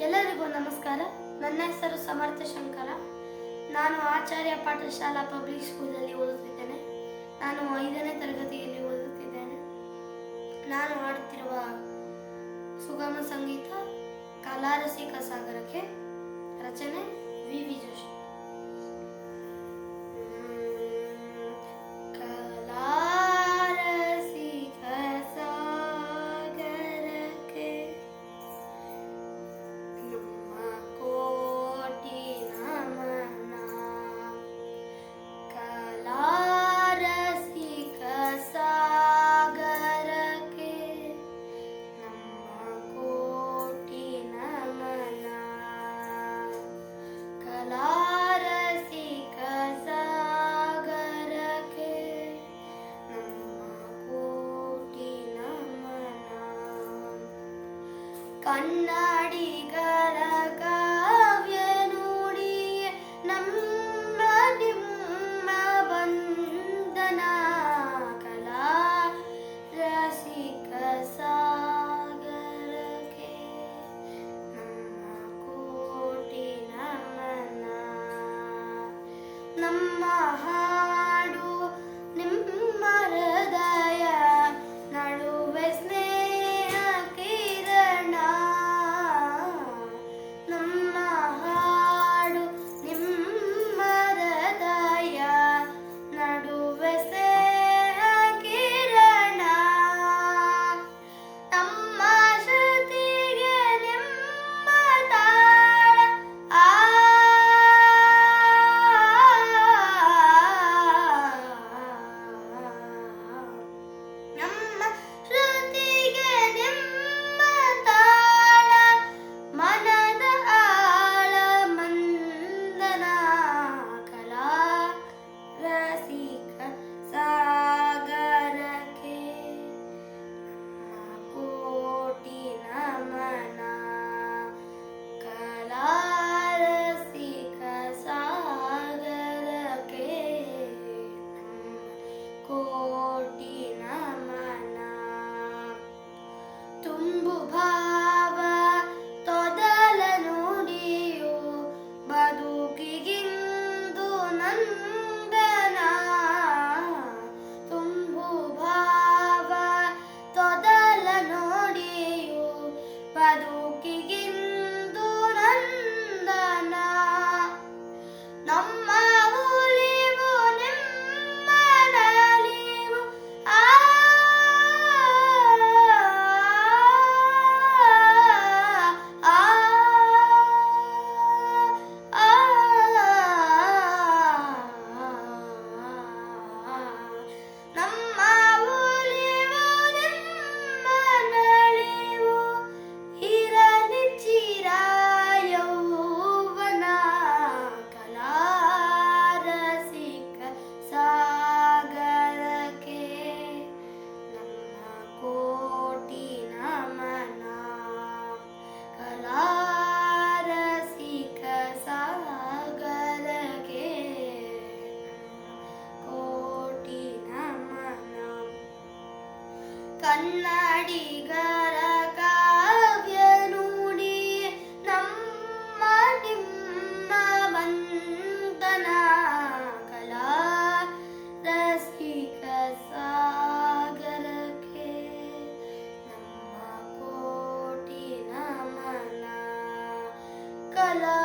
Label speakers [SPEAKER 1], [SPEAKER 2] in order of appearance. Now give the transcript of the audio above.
[SPEAKER 1] ಎಲ್ಲರಿಗೂ ನಮಸ್ಕಾರ. ನನ್ನ ಹೆಸರು ಸಮರ್ಥ ಶಂಕರ. ನಾನು ಆಚಾರ್ಯ ಪಾಠಶಾಲಾ ಪಬ್ಲಿಕ್ ಸ್ಕೂಲಲ್ಲಿ ಓದುತ್ತಿದ್ದೇನೆ. ನಾನು 5ನೇ ತರಗತಿಯಲ್ಲಿ ಓದುತ್ತಿದ್ದೇನೆ. ನಾನು ಹಾಡುತ್ತಿರುವ ಸುಗಮ ಸಂಗೀತ ಕಲಾರಸಿಕ ಸಾಗರಕ್ಕೆ. ರಚನೆ ವಿ ಜೋಶಿ. ಕನ್ನಡಿಗರ ಕಾವ್ಯ ನುಡಿಯೇ ನಮ್ಮ ನಿಮ್ಮ ಬಂಧನ. ಕಲಾ ರಸಿಕ ಸಾಗರಕ್ಕೆ ನಮ್ಮ ಕೋಟಿ ನಮನ. ನಮ್ಮ ಹಾಡು ನಿಮ್ಮ ಹೃದಯ ನಡುವೆ ಸ್ನೇಹ ಕಿರಣ. ನಮ್ಮ ಹಾಡು ನಿಮ್ಮ ಹೃದಯ ನಡುವೆ ಸ್ನೇಹ ಕಿರಣ. ನಮ್ಮ ಶ್ರುತಿಗೆ ನಿಮ್ಮ ತಾಳ. ನಮ್ಮ ಶ್ರುತಿಗೆ ನಿಮ್ಮ ತಾಳ ಮನದ ಆಳ ಮಂದನ. ಕಲಾ ರಸಿಕ ಸಾಗರಕ್ಕೆ ನಮ್ಮ ಕೋಟಿ ನಮನ. ಕಲಾ ರಸಿಕ ಸಾಗರಕ್ಕೆ ನಮ್ಮ ಕೋಟಿ ನಮನ. ತುಂಬು ಭಾವ ತೊದಲ ನುಡಿಯು ಬದುಕಿಗಿಂದು ನಂದನ. ತುಂಬು ಭಾವ ತೊದಲ ನುಡಿಯು ಬದುಕಿಗಿಂದು ನಂದನ. ನಮ್ಮ ಉಳಿವು ನಿಮ್ಮ ನಲಿವು. ನಮ್ಮ ಉಳಿವು ನಿಮ್ಮ ನಲಿವು. ಇರಲಿ ಚಿರ ಯೌವನ. ಕಲಾ ರಸಿಕ ಸಾಗರಕ್ಕೆ ನಮ್ಮ ಕೋಟಿ ನಮನ. ಕಲಾ ರಸಿಕ ಸಾಗರಕ್ಕೆ ಕೋಟಿ ನಮನ. ಕನ್ನಡಿಗರ ಕಾವ್ಯ ನುಡಿಯೇ ನಮ್ಮ ನಿಮ್ಮ ಬಂಧನ. ಕಲಾ ರಸಿಕ ಸಾಗರಕ್ಕೆ ನಮ್ಮ ಕೋಟಿ ನಮನ. ಕಲಾ